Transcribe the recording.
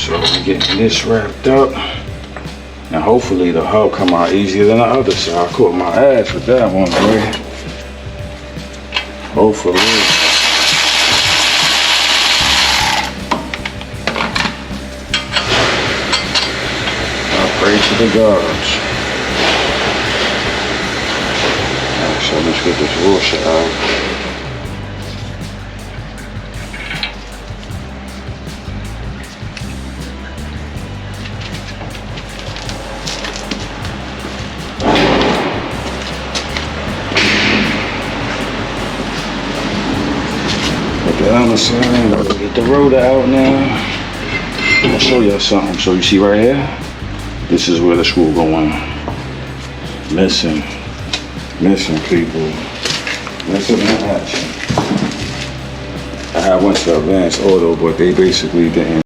So we're getting this wrapped up. And hopefully the hub come out easier than the other side. I caught my ass with that one, boy. Hopefully. I pray to the gods. Alright, so let's get this washer out. On the side, get the rotor out now. I'll show y'all something. So you see right here, this is where the screw go in. Missing people. Missing in action. I had went to Advanced Auto, but they basically didn't